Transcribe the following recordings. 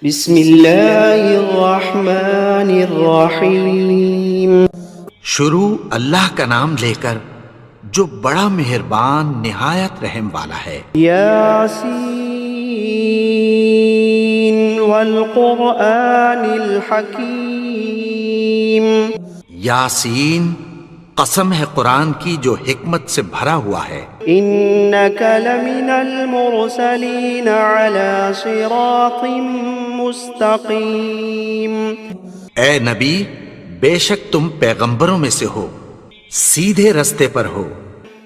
بسم اللہ الرحمن الرحیم۔ شروع اللہ کا نام لے کر جو بڑا مہربان نہایت رحم والا ہے۔ یاسین والقرآن الحکیم۔ یاسین، قسم ہے قرآن کی جو حکمت سے بھرا ہوا ہے۔ انک لمن المرسلین علی صراط مستقیم۔ اے نبی، بے شک تم پیغمبروں میں سے ہو، سیدھے رستے پر ہو۔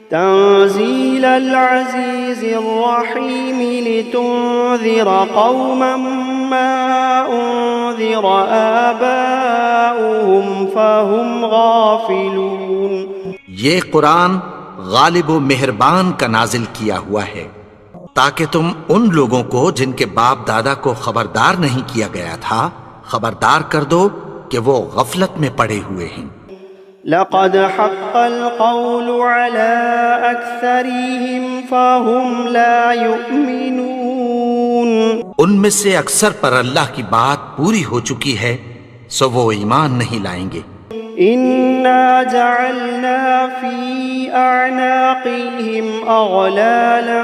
تنزیل العزیز الرحیم لتنذر قوما ما انذر آباؤهم فهم غافلون۔ یہ قرآن غالب و مہربان کا نازل کیا ہوا ہے تاکہ تم ان لوگوں کو جن کے باپ دادا کو خبردار نہیں کیا گیا تھا خبردار کر دو کہ وہ غفلت میں پڑے ہوئے ہیں۔ لقد حق القول على اکثرهم فهم لا يؤمنون۔ ان میں سے اکثر پر اللہ کی بات پوری ہو چکی ہے سو وہ ایمان نہیں لائیں گے۔ انا جعلنا في اعناقهم اغلالا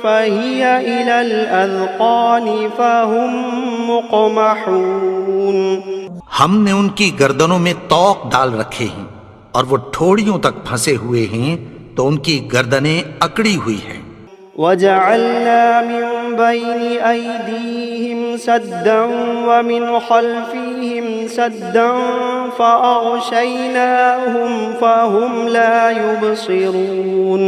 فهي الى الاذقان فهم مقمحون۔ ہم نے ان کی گردنوں میں طوق ڈال رکھے ہیں اور وہ ٹھوڑیوں تک پھنسے ہوئے ہیں تو ان کی گردنیں اکڑی ہوئی ہیں۔ وجعلنا من بين أيديهم سدا ومن خلفهم سدا فأغشيناهم فهم لا يبصرون۔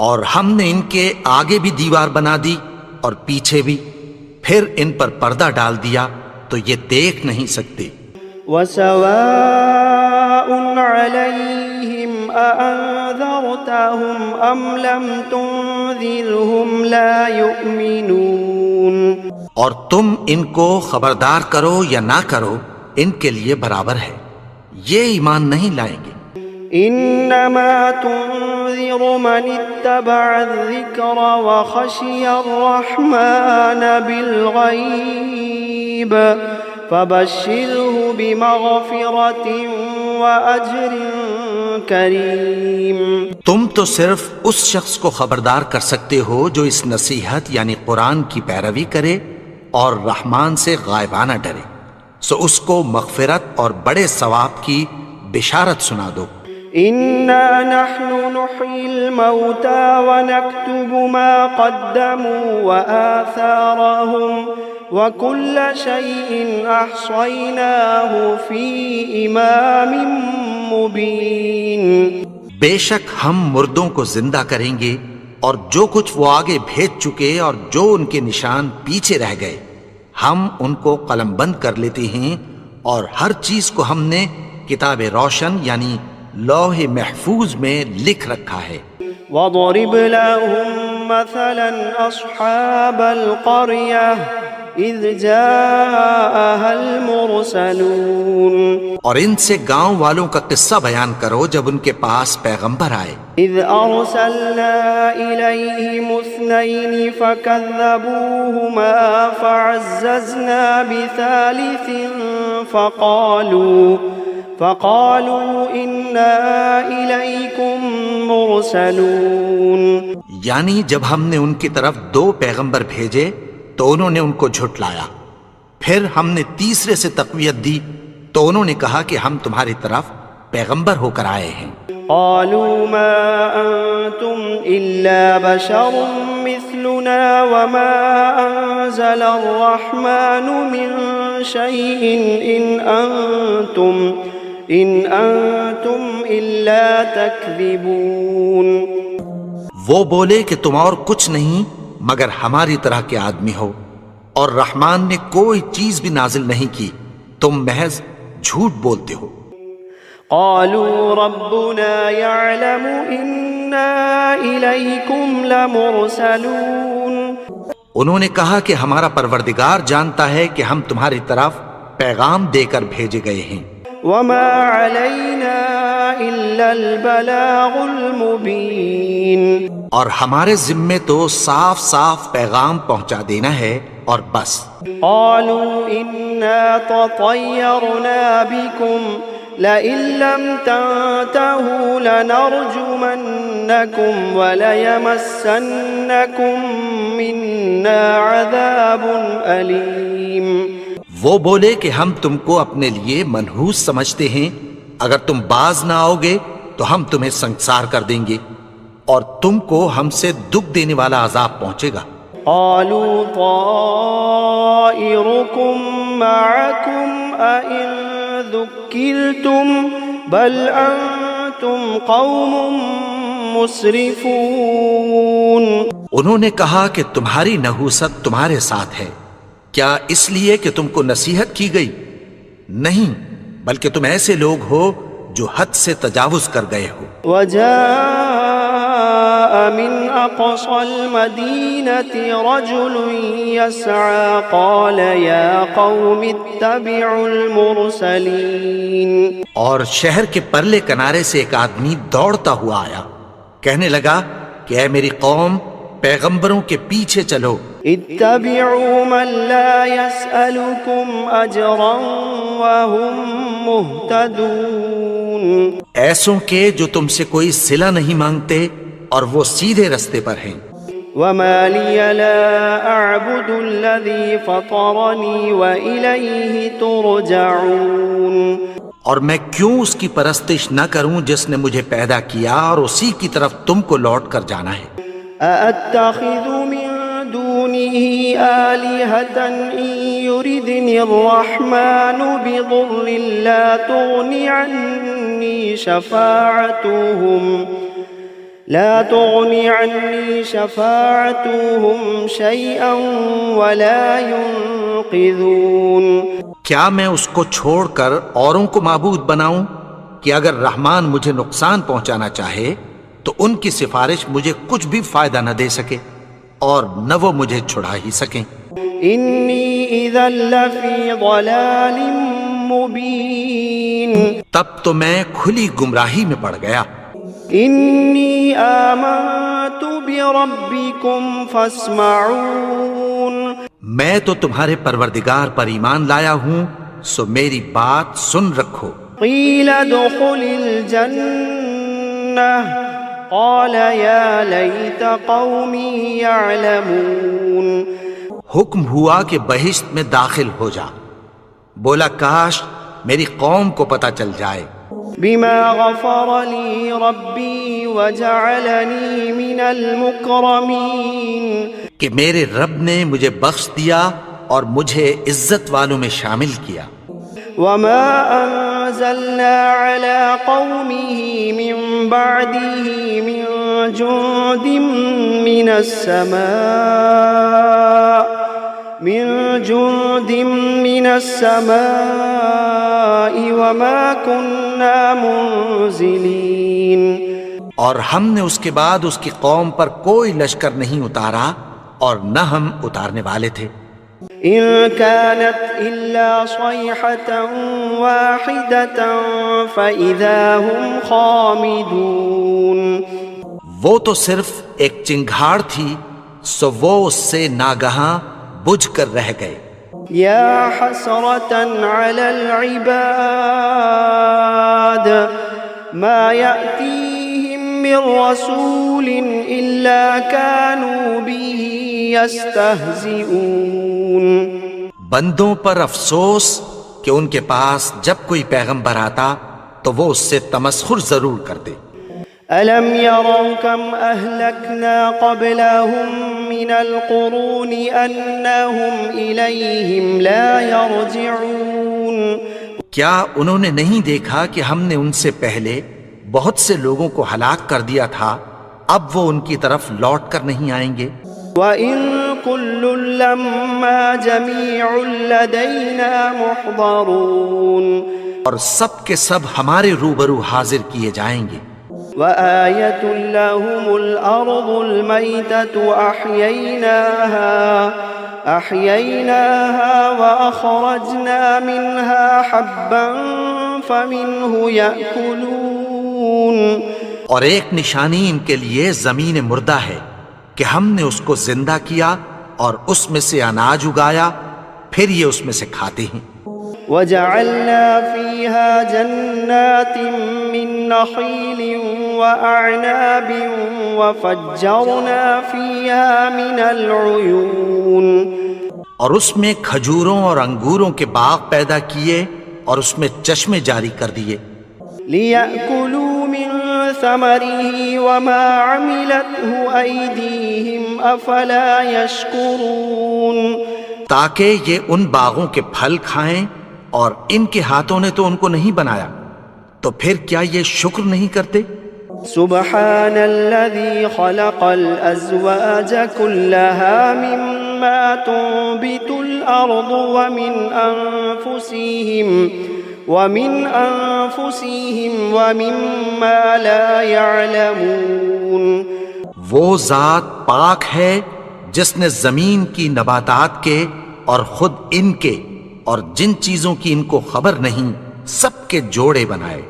اور ہم نے ان کے آگے بھی دیوار بنا دی اور پیچھے بھی، پھر ان پر پردہ ڈال دیا تو یہ دیکھ نہیں سکتے۔ وسواء عليهم أأنذرتهم أم لم تنذرهم لا يؤمنون۔ اور تم ان کو خبردار کرو یا نہ کرو ان کے لیے برابر ہے، یہ ایمان نہیں لائیں گے۔ انما تنذر من اتبع الذکر وخشی الرحمن بالغیب فبشره بمغفرة وأجر کریم۔ تم تو صرف اس شخص کو خبردار کر سکتے ہو جو اس نصیحت یعنی قرآن کی پیروی کرے اور رحمان سے غائبانہ ڈرے، سو اس کو مغفرت اور بڑے ثواب کی بشارت سنا دو۔ انا نحن نحيي الموتى ونكتب ما قدموا وآثارهم وكل شيء احصيناه في امام مبين۔ بے شک ہم مردوں کو زندہ کریں گے اور جو کچھ وہ آگے بھیج چکے اور جو ان کے نشان پیچھے رہ گئے ہم ان کو قلم بند کر لیتے ہیں، اور ہر چیز کو ہم نے کتاب روشن یعنی لوح محفوظ میں لکھ رکھا ہے۔ وَاضْرِبْ لَهُمْ مَثَلًا أَصْحَابَ الْقَرْيَةِ إِذْ جَاءَهَا الْمُرْسَلُونَ۔ اور ان سے گاؤں والوں کا قصہ بیان کرو جب ان کے پاس پیغمبر آئے۔ إِذْ أَرْسَلْنَا إِلَيْهِمُ اثْنَيْنِ فَكَذَّبُوهُمَا فَعَزَّزْنَا بِثَالِثٍ فقالوا إنا إليكم مرسلون۔ یعنی جب ہم نے ان کی طرف 2 پیغمبر بھیجے تو انہوں نے ان کو جھٹلایا، پھر ہم نے تیسرے سے تقویت دی تو انہوں نے کہا کہ ہم تمہاری طرف پیغمبر ہو کر آئے ہیں۔ قالوا ما أنتم إلا بشر مثلنا وما أنزل الرحمن من شيء إن أنتم إلا تكذبون۔ وہ بولے کہ تم اور کچھ نہیں مگر ہماری طرح کے آدمی ہو، اور رحمان نے کوئی چیز بھی نازل نہیں کی، تم محض جھوٹ بولتے ہو۔ قالوا ربنا يعلم إنا إليكم لمرسلون۔ انہوں نے کہا کہ ہمارا پروردگار جانتا ہے کہ ہم تمہاری طرف پیغام دے کر بھیجے گئے ہیں۔ وما علينا إلا البلاغ المبين. اور ہمارے ذمے تو صاف صاف پیغام پہنچا دینا ہے اور بس. قالوا إنا تطيرنا بكم لئن لم تنتهوا لنرجمنكم وليمسنكم منا عذاب أليم. وہ بولے کہ ہم تم کو اپنے لیے منحوس سمجھتے ہیں، اگر تم باز نہ آؤ گے تو ہم تمہیں سنسار کر دیں گے اور تم کو ہم سے دکھ دینے والا عذاب پہنچے گا. قالوا طائركم معكم أئن ذكرتم بل أنتم قوم مسرفون. انہوں نے کہا کہ تمہاری نحوست تمہارے ساتھ ہے، کیا اس لیے کہ تم کو نصیحت کی گئی؟ نہیں، بلکہ تم ایسے لوگ ہو جو حد سے تجاوز کر گئے ہو. وجاء من أقصى المدينة رجل يسعى قال يا قوم اتبعوا المرسلين. اور شہر کے پرلے کنارے سے ایک آدمی دوڑتا ہوا آیا، کہنے لگا کہ اے میری قوم، پیغمبروں کے پیچھے چلو. اتبعوا من لا يسألكم أجرا وهم مهتدون. ایسوں کے جو تم سے کوئی صلہ نہیں مانگتے اور وہ سیدھے رستے پر ہیں. وما لي لا أعبد الذي فطرني وإليه ترجعون. اور میں کیوں اس کی پرستش نہ کروں جس نے مجھے پیدا کیا اور اسی کی طرف تم کو لوٹ کر جانا ہے. أأتخذ من دونه آلهة إن يردني الرحمن بضر لا تغني عني شفاعتهم شيئا ولا ينقذون. کیا میں اس کو چھوڑ کر اوروں کو معبود بناؤں کہ اگر رحمان مجھے نقصان پہنچانا چاہے تو ان کی سفارش مجھے کچھ بھی فائدہ نہ دے سکے اور نہ وہ مجھے چھڑا ہی سکیں. انی اذا لفی ضلال مبین. تب تو میں کھلی گمراہی میں پڑ گیا. انی آمنت بربکم فاسمعون. میں تو تمہارے پروردگار پر ایمان لایا ہوں، سو میری بات سن رکھو. قیل ادخل الجنہ قال یا لیت قومی یعلمون. حکم ہوا کہ بہشت میں داخل ہو جا. بولا کاش میری قوم کو پتہ چل جائے. بما غفر لی ربی وجعلنی من المکرمین. کہ میرے رب نے مجھے بخش دیا اور مجھے عزت والوں میں شامل کیا. وما انزلنا على قومه من بعده من جند من السماء وما كنا منزلين. اور ہم نے اس کے بعد اس کی قوم پر کوئی لشکر نہیں اتارا اور نہ ہم اتارنے والے تھے. إن كانت إلا صيحة واحدة فإذا هم خامدون. وہ تو صرف ایک چنگھاڑ تھی، سو وہ اس سے ناگہاں بجھ کر رہ گئے. يا حسرة على العباد ما يأتيهم من رسول إلا كانوا به يستهزئون. بندوں پر افسوس کہ ان کے پاس جب کوئی پیغمبر آتا تو وہ اس سے تمسخر ضرور کرتے. ألم يروا كم أهلكنا قبلهم من القرون أنهم إليهم لا يرجعون. کیا انہوں نے نہیں دیکھا کہ ہم نے ان سے پہلے بہت سے لوگوں کو ہلاک کر دیا تھا، اب وہ ان کی طرف لوٹ کر نہیں آئیں گے. وَإِن كُلٌّ لَمَّا جَمِيعٌ لَدَيْنَا مُحْضَرُونَ. اور سب کے سب ہمارے روبرو حاضر کیے جائیں گے. وَآيَةٌ لَهُمُ الْأَرْضُ الْمَيْتَةُ أَحْيَيْنَاهَا وَأَخْرَجْنَا مِنْهَا حَبًّا فَمِنْهُ يَأْكُلُونَ. اور ایک نشانی ان کے لیے زمین مردہ ہے کہ ہم نے اس کو زندہ کیا اور اس میں سے اناج اگایا، پھر یہ اس میں سے کھاتے ہیں۔ وجعلنا فيها جنات من نخيل وأعناب وفجرنا فيها من العيون، اور اس میں کھجوروں اور انگوروں کے باغ پیدا کیے اور اس میں چشمے جاری کر دیے، ليأكلوا من ثمره وما عملته أيديهم أفلا يشكرون، تاکہ یہ ان باغوں کے پھل کھائیں اور ان کے ہاتھوں نے تو ان کو نہیں بنایا، تو پھر کیا یہ شکر نہیں کرتے؟ سبحان الذي خلق الأزواج كلها مما تنبت الأرض ومن أنفسهم ومما لا يعلمون، وہ ذات پاک ہے جس نے زمین کی نباتات کے اور خود ان کے اور جن چیزوں کی ان کو خبر نہیں سب کے جوڑے بنائے۔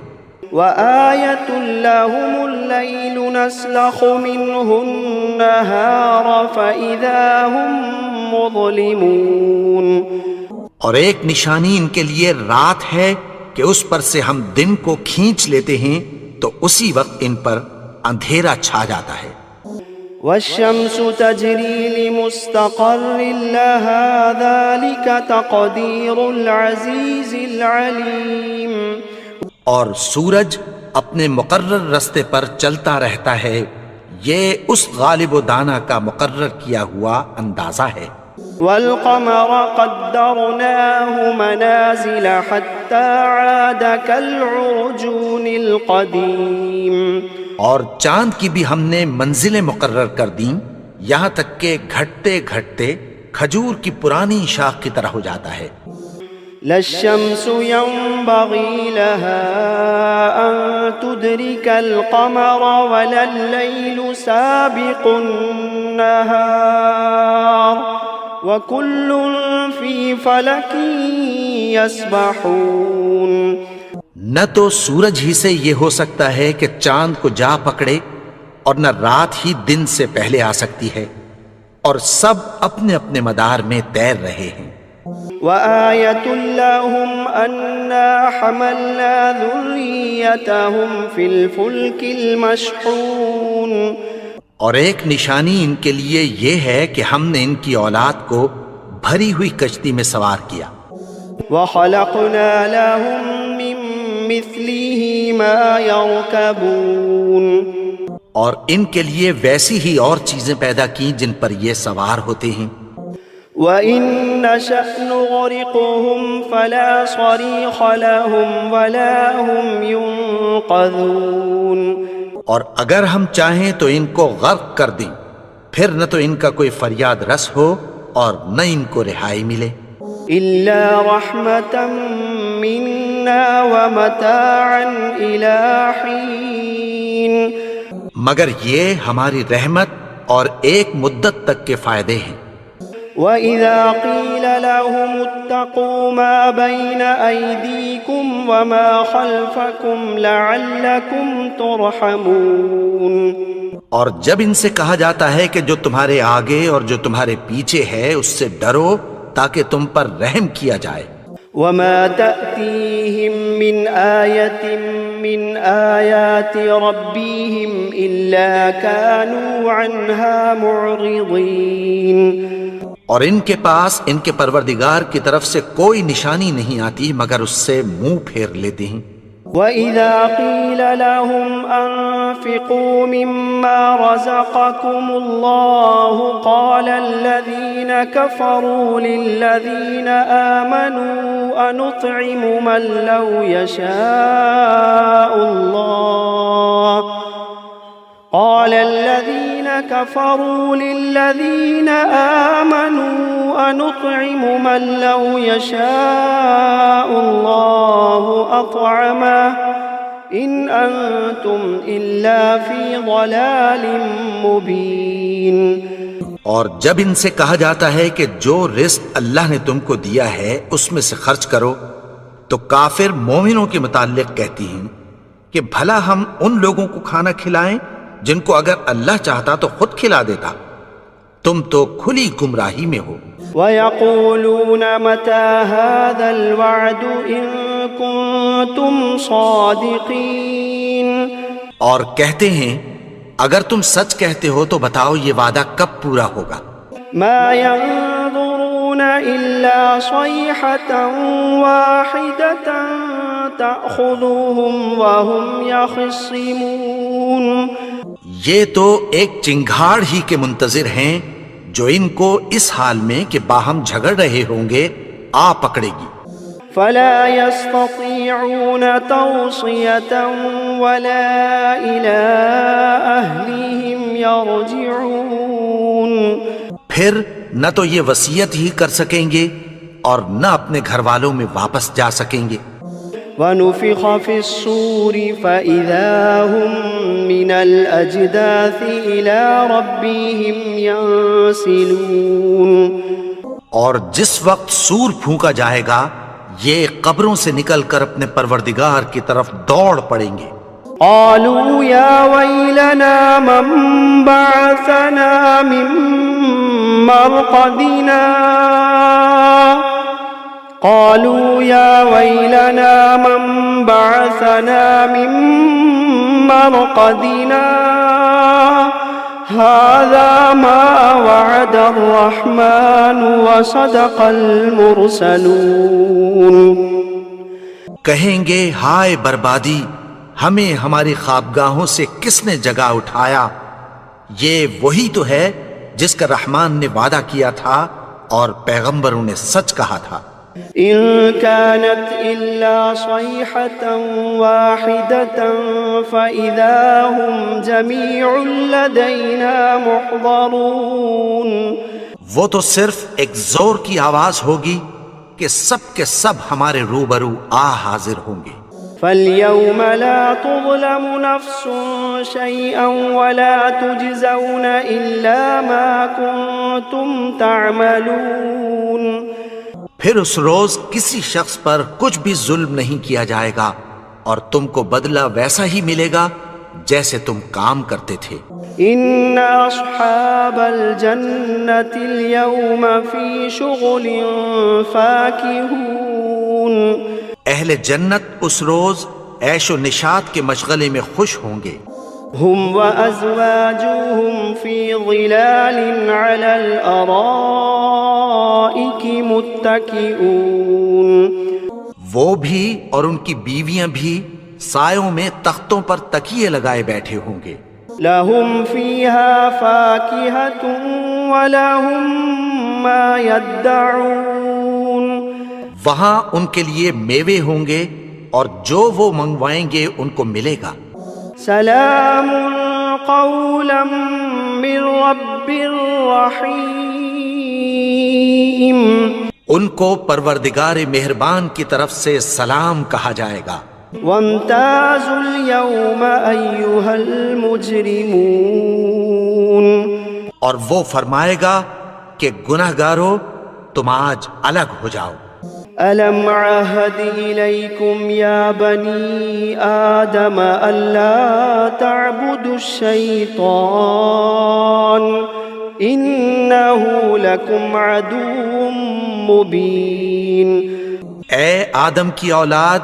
وآية لهم الليل نسلخ منه النهار فإذا هم مظلمون، اور ایک نشانی ان کے لیے رات ہے کہ اس پر سے ہم دن کو کھینچ لیتے ہیں تو اسی وقت ان پر اندھیرا چھا جاتا ہے۔ والشمس تجري لمستقر لها ذلك تقدير العزيز العليم، اور سورج اپنے مقرر رستے پر چلتا رہتا ہے، یہ اس غالب و دانا کا مقرر کیا ہوا اندازہ ہے۔ والقمر قدرناه منازل حتى عاد كالعرجون القديم، اور چاند کی بھی ہم نے منزلیں مقرر کر دیں یہاں تک کہ گھٹتے گھٹتے کھجور کی پرانی شاخ کی طرح ہو جاتا ہے۔ لا الشمس ينبغي لها أن تدرك القمر ولا الليل سابق النهار وكل في فلك يسبحون، نہ تو سورج ہی سے یہ ہو سکتا ہے کہ چاند کو جا پکڑے، اور نہ رات ہی دن سے پہلے آ سکتی ہے، اور سب اپنے اپنے مدار میں تیر رہے ہیں۔ وآية لهم أنا حملنا ذريتهم في الفلك المشحون، اور ایک نشانی ان کے لیے یہ ہے کہ ہم نے ان کی اولاد کو بھری ہوئی کشتی میں سوار کیا۔ وخلقنا لهم من مثله ما يركبون، اور ان کے لیے ویسی ہی اور چیزیں پیدا کی جن پر یہ سوار ہوتے ہیں۔ وَإِن نَّشَأْ نُغْرِقْهُمْ فَلَا صَرِيخَ لَهُمْ وَلَا هُمْ يُنقَذُونَ، اور اگر ہم چاہیں تو ان کو غرق کر دیں، پھر نہ تو ان کا کوئی فریاد رس ہو اور نہ ان کو رہائی ملے۔ إِلَّا رَحْمَةً مِّنَّا وَمَتَاعًا إِلَىٰ حِينٍ، مگر یہ ہماری رحمت اور ایک مدت تک کے فائدے ہیں۔ وَإِذَا قِيلَ لَهُمُ اتَّقُوا مَا بَيْنَ أَيْدِيكُمْ وَمَا خَلْفَكُمْ لَعَلَّكُمْ تُرْحَمُونَ، اور جب ان سے کہا جاتا ہے کہ جو تمہارے آگے اور جو تمہارے پیچھے ہے اس سے ڈرو تاکہ تم پر رحم کیا جائے۔ وَمَا تَأْتِيهِم مِّنْ آيَةٍ مِّنْ آيَاتِ رَبِّهِمْ إِلَّا كَانُوا عَنْهَا مُعْرِضِينَ، اور ان کے پاس ان کے پروردگار کی طرف سے کوئی نشانی نہیں آتی مگر اس سے منہ پھیر لیتے ہیں۔ وَإِذَا قِيلَ لَهُمْ أَنفِقُوا مِمَّا رَزَقَكُمُ اللَّهُ قَالَ الَّذِينَ كَفَرُوا لِلَّذِينَ آمَنُوا أَنُطْعِمُ مَن لَّوْ يَشَاءُ اللَّهُ قال الذين كفروا للذين آمنوا أنطعم من لو يشاء الله أطعمه إن أنتم إلا في ضلال مبين۔ اور جب ان سے کہا جاتا ہے کہ جو رزق اللہ نے تم کو دیا ہے اس میں سے خرچ کرو، تو کافر مومنوں کے متعلق کہتی ہیں کہ بھلا ہم ان لوگوں کو کھانا کھلائیں جن کو اگر اللہ چاہتا تو خود کھلا دیتا؟ تم تو کھلی گمراہی میں ہو۔ وَيَقُولُونَ مَتَى هَذَا الْوَعْدُ إِن كُنتُمْ صَادِقِينَ، اور کہتے ہیں اگر تم سچ کہتے ہو تو بتاؤ یہ وعدہ کب پورا ہوگا؟ مَا يَنظُرُونَ إِلَّا صَيْحَةً وَاحِدَةً تَأْخُذُهُمْ وَهُمْ يَخِصِّمُونَ، یہ تو ایک چنگھاڑ ہی کے منتظر ہیں جو ان کو اس حال میں کہ باہم جھگڑ رہے ہوں گے آ پکڑے گی۔ فَلَا يَسْتَطِيعُونَ تَوْصِيَةً وَلَا إِلَىٰ أَهْلِهِمْ يَرْجِعُونَ، پھر نہ تو یہ وصیت ہی کر سکیں گے اور نہ اپنے گھر والوں میں واپس جا سکیں گے۔ وَنُفِخَ فِي الصُّورِ فَإِذَا هُم مِّنَ الْأَجْدَاثِ إِلَىٰ رَبِّهِمْ يَنسِلُونَ، اور جس وقت سور پھونکا جائے گا یہ قبروں سے نکل کر اپنے پروردگار کی طرف دوڑ پڑیں گے۔ قالوا يا ويلنا من بعثنا من مرقدنا، قالوا يا ويلنا من بعثنا من مرقدنا هذا ما وعد الرحمن وصدق المرسلون۔ کہیں گے ہائے بربادی، ہمیں ہماری خوابگاہوں سے کس نے جگا اٹھایا؟ یہ وہی تو ہے جس کا رحمان نے وعدہ کیا تھا اور پیغمبروں نے سچ کہا تھا۔ إن كانت إلا صيحة واحدة فإذا هم جميع لدينا محضرون، وہ تو صرف ایک زور کی آواز ہوگی کہ سب کے سب ہمارے روبرو آ حاضر ہوں گے۔ فاليوم لا تظلم نفس شيئا ولا تجزون إلا ما كنتم تعملون، پھر اس روز کسی شخص پر کچھ بھی ظلم نہیں کیا جائے گا اور تم کو بدلہ ویسا ہی ملے گا جیسے تم کام کرتے تھے۔ إن أصحاب الجنة اليوم في شغل فاكهون، اہل جنت اس روز عیش و نشاط کے مشغلے میں خوش ہوں گے۔ هم وأزواجهم في ظلال على الأرائك متكئون، وہ بھی اور ان کی بیویاں بھی سایوں میں تختوں پر تکیے لگائے بیٹھے ہوں گے۔ لهم فيها فاكهة ولهم ما يدعون، وہاں ان کے لیے میوے ہوں گے اور جو وہ منگوائیں گے ان کو ملے گا۔ سلام قولا من رب رحیم، ان کو پروردگار مہربان کی طرف سے سلام کہا جائے گا۔ وامتازوا اليوم أيها المجرمون، اور وہ فرمائے گا کہ گنہگارو تم آج الگ ہو جاؤ۔ ألم عهد إليكم يا بني آدم ألا تعبدوا الشيطان إنه لكم عدو مبين۔ اے آدم کی اولاد،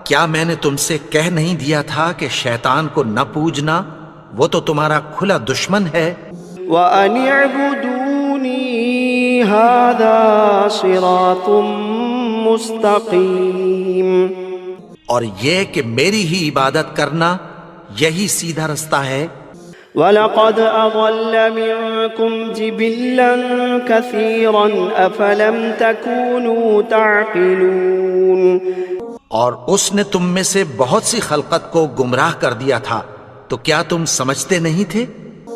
کیا میں نے تم سے کہہ نہیں دیا تھا کہ شیطان کو نہ پوجنا، وہ تو تمہارا کھلا دشمن ہے۔ وَأَنِ اعْبُدُونِي هَذَا صِرَاطٌ مستقیم، اور یہ کہ میری ہی عبادت کرنا یہی سیدھا رستہ ہے۔ وَلَقَدْ أَضَلَّ مِنكُمْ جِبِلًّا كَثِيرًا أَفَلَمْ تَكُونُوا تَعْقِلُونَ، اور اس نے تم میں سے بہت سی خلقت کو گمراہ کر دیا تھا، تو کیا تم سمجھتے نہیں تھے؟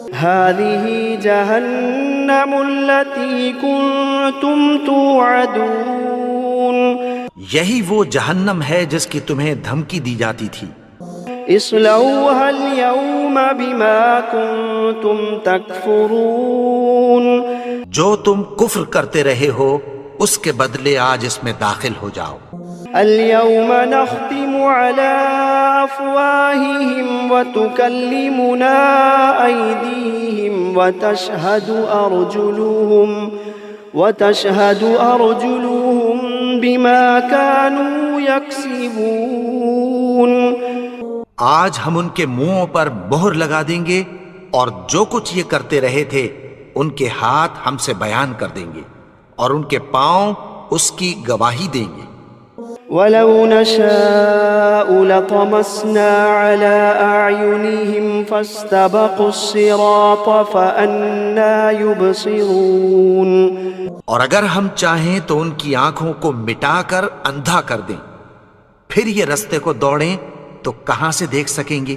هَذِهِ جَهَنَّمُ الَّتِي كُنتُمْ تُوعَدُونَ، یہی وہ جہنم ہے جس کی تمہیں دھمکی دی جاتی تھی۔ اصلوها اليوم بما كنتم تكفرون، جو تم کفر کرتے رہے ہو اس کے بدلے آج اس میں داخل ہو جاؤ۔ اليوم نختم على أفواههم وتكلمنا أيديهم وتشهد أرجلهم بما كانوا يكسبون. آج ہم ان کے منہوں پر مہر لگا دیں گے اور جو کچھ یہ کرتے رہے تھے ان کے ہاتھ ہم سے بیان کر دیں گے اور ان کے پاؤں اس کی گواہی دیں گے. وَلَوْ نَشَاءُ لَطَمَسْنَا عَلَىٰ أَعْيُنِهِمْ فَاسْتَبَقُوا الصِّرَاطَ فَأَنَّىٰ يُبْصِرُونَ. اور اگر ہم چاہیں تو ان کی آنکھوں کو مٹا کر اندھا کر دیں، پھر یہ رستے کو دوڑیں تو کہاں سے دیکھ سکیں گے؟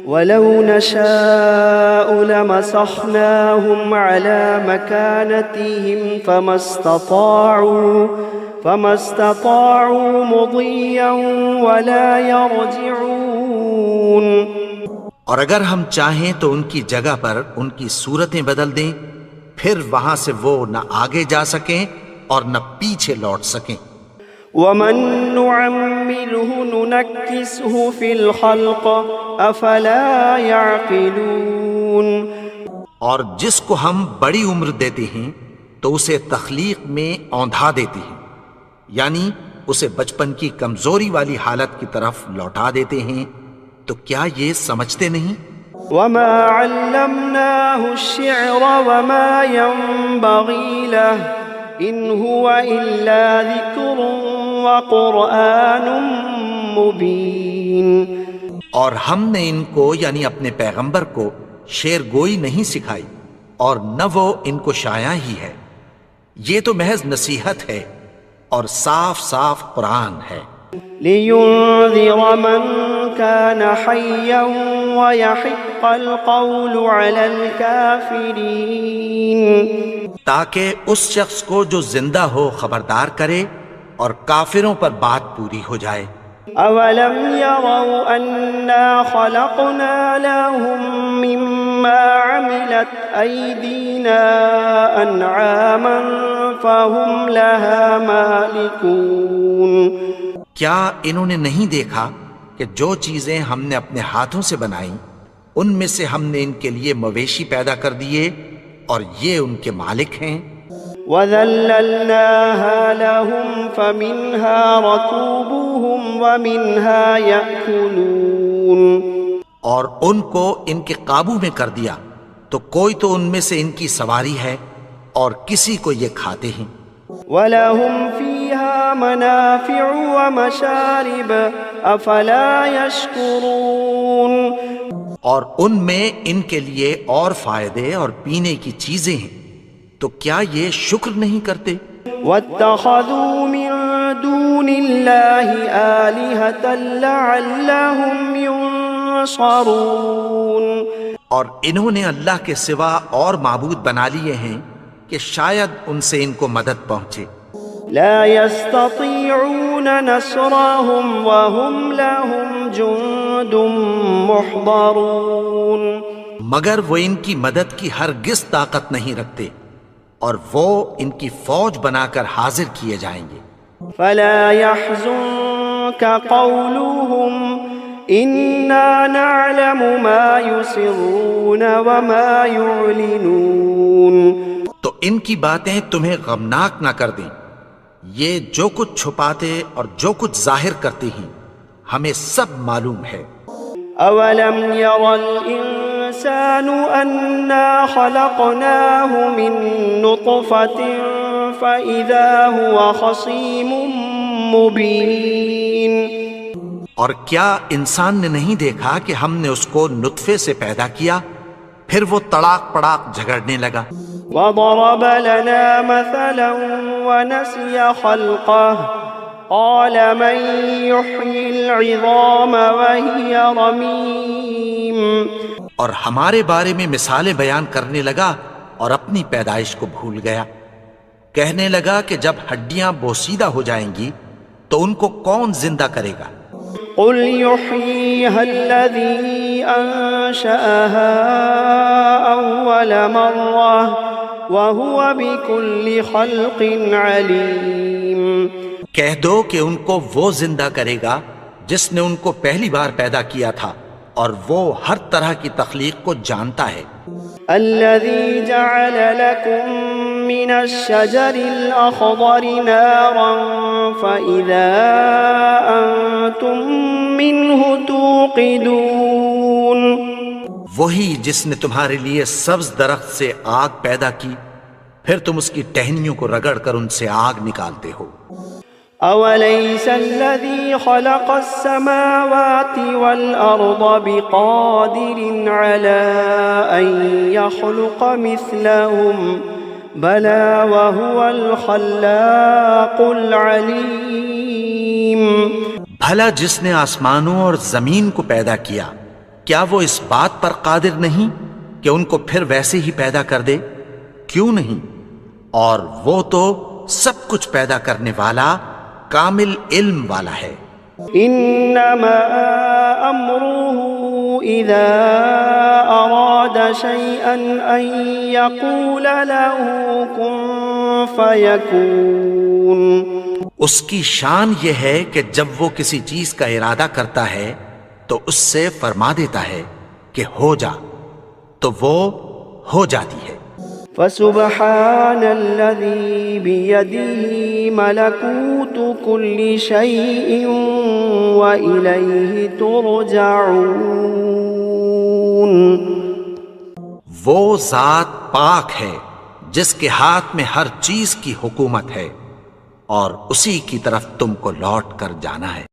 وَلَوْ نَشَاءُ لَمَسَخْنَاهُمْ عَلَىٰ مَكَانَتِهِمْ فَمَا اسْتَطَاعُوا مُضِيًّا وَلَا يَرْجِعُونَ. اور اگر ہم چاہیں تو ان کی جگہ پر ان کی صورتیں بدل دیں، پھر وہاں سے وہ نہ آگے جا سکیں اور نہ پیچھے لوٹ سکیں. وَمَن نُّعَمِّرْهُ نُنَكِّسْهُ فِي الْخَلْقِ أَفَلَا يَعْقِلُونَ. اور جس کو ہم بڑی عمر دیتے ہیں تو اسے تخلیق میں اوندھا دیتے ہیں، یعنی اسے بچپن کی کمزوری والی حالت کی طرف لوٹا دیتے ہیں. تو کیا یہ سمجھتے نہیں؟ وَمَا عَلَّمْنَاهُ الشِّعْرَ وَمَا يَنبَغِي لَهُ إِنْ هُوَ إِلَّا ذِكْرٌ وَقُرْآنٌ مُبِينٌ. اور ہم نے ان کو یعنی اپنے پیغمبر کو شعر گوئی نہیں سکھائی اور نہ وہ ان کو شایع ہی ہے، یہ تو محض نصیحت ہے اور صاف صاف قرآن ہے. لِيُنذِرَ مَن كَانَ حَيًّا وَيَحِقَّ الْقَوْلُ عَلَى الْكَافِرِينَ. تاکہ اس شخص کو جو زندہ ہو خبردار کرے اور کافروں پر بات پوری ہو جائے. أَوَلَمْ يَرَوْا أَنَّا خَلَقْنَا لَهُم مِّمَّا عَمِلَتْ أَيْدِينَا أَنْعَامًا فَهُمْ لَهَا مَالِكُونَ. کیا انہوں نے نہیں دیکھا کہ جو چیزیں ہم نے اپنے ہاتھوں سے بنائیں ان میں سے ہم نے ان کے لیے مویشی پیدا کر دیے اور یہ ان کے مالک ہیں. وَذَلَّلْنَاهَا لَهُمْ فَمِنْهَا رَكُوبُهُمْ وَمِنْهَا يَأْكُلُونَ. اور ان کو ان کے قابو میں کر دیا تو کوئی تو ان میں سے ان کی سواری ہے اور کسی کو یہ کھاتے ہیں. وَلَهُمْ فِيهَا مَنَافِعُ وَمَشَارِبُ أَفَلَا يَشْكُرُونَ. اور ان میں ان کے لیے اور فائدے اور پینے کی چیزیں ہیں، تو کیا یہ شکر نہیں کرتے؟ وَاتَّخَذُوا مِن دُونِ اللَّهِ آلِهَةً لَعَلَّهُمْ يُنصَرُونَ. اور انہوں نے اللہ کے سوا اور معبود بنا لیے ہیں کہ شاید ان سے ان کو مدد پہنچے. لا يستطيعون نصرهم وهم لهم جند محضرون. مگر وہ ان کی مدد کی ہرگز طاقت نہیں رکھتے اور وہ ان کی فوج بنا کر حاضر کیے جائیں گے. فلا يحزنك قولهم إنا نعلم ما يسرون وما يعلنون. تو ان کی باتیں تمہیں غمناک نہ کر دیں، یہ جو کچھ چھپاتے اور جو کچھ ظاہر کرتے ہیں ہمیں سب معلوم ہے. أولم ير الإنسان أنا خلقناه من نطفة فإذا هو خصيم مبين. اور کیا انسان نے نہیں دیکھا کہ ہم نے اس کو نطفے سے پیدا کیا پھر وہ تڑاک پڑاک جھگڑنے لگا. وضرب لنا مثلا ونسي خلقه قال من يحيي العظام وهي رميم. اور ہمارے بارے میں مثالیں بیان کرنے لگا اور اپنی پیدائش کو بھول گیا. کہنے لگا کہ جب ہڈیاں بوسیدہ ہو جائیں گی تو ان کو کون زندہ کرے گا؟ قل يحييها الذي أنشأها أول مرة وهو بكل خلق عليم. کہہ دو کہ ان کو وہ زندہ کرے گا جس نے ان کو پہلی بار پیدا کیا تھا اور وہ ہر طرح کی تخلیق کو جانتا ہے۔ الذي جعل لكم من الشجر الأخضر نارا فإذا أنتم منه توقدون، وہی جس نے تمہارے لیے سبز درخت سے آگ پیدا کی، پھر تم اس کی ٹہنیوں کو رگڑ کر ان سے آگ نکالتے ہو۔ أوليس الذي خلق السماوات والأرض بقادر على أن يخلق مثلهم بلى وهو الخلاق العليم۔ بھلا جس نے آسمانوں اور زمین کو پیدا کیا، کیا وہ اس بات پر قادر نہیں کہ ان کو پھر ویسے ہی پیدا کر دے؟ کیوں نہیں؟ اور وہ تو سب کچھ پیدا کرنے والا، کامل علم والا ہے۔ انما امره اذا اراد شيئا ان يقول له كن فيكون، اس کی شان یہ ہے کہ جب وہ کسی چیز کا ارادہ کرتا ہے تو اس سے فرما دیتا ہے کہ ہو جا، تو وہ ہو جاتی ہے۔ فسبحان الذي بيده ملكوت كل شيء وإليه ترجعون، وہ ذات پاک ہے جس کے ہاتھ میں ہر چیز کی حکومت ہے اور اسی کی طرف تم کو لوٹ کر جانا ہے۔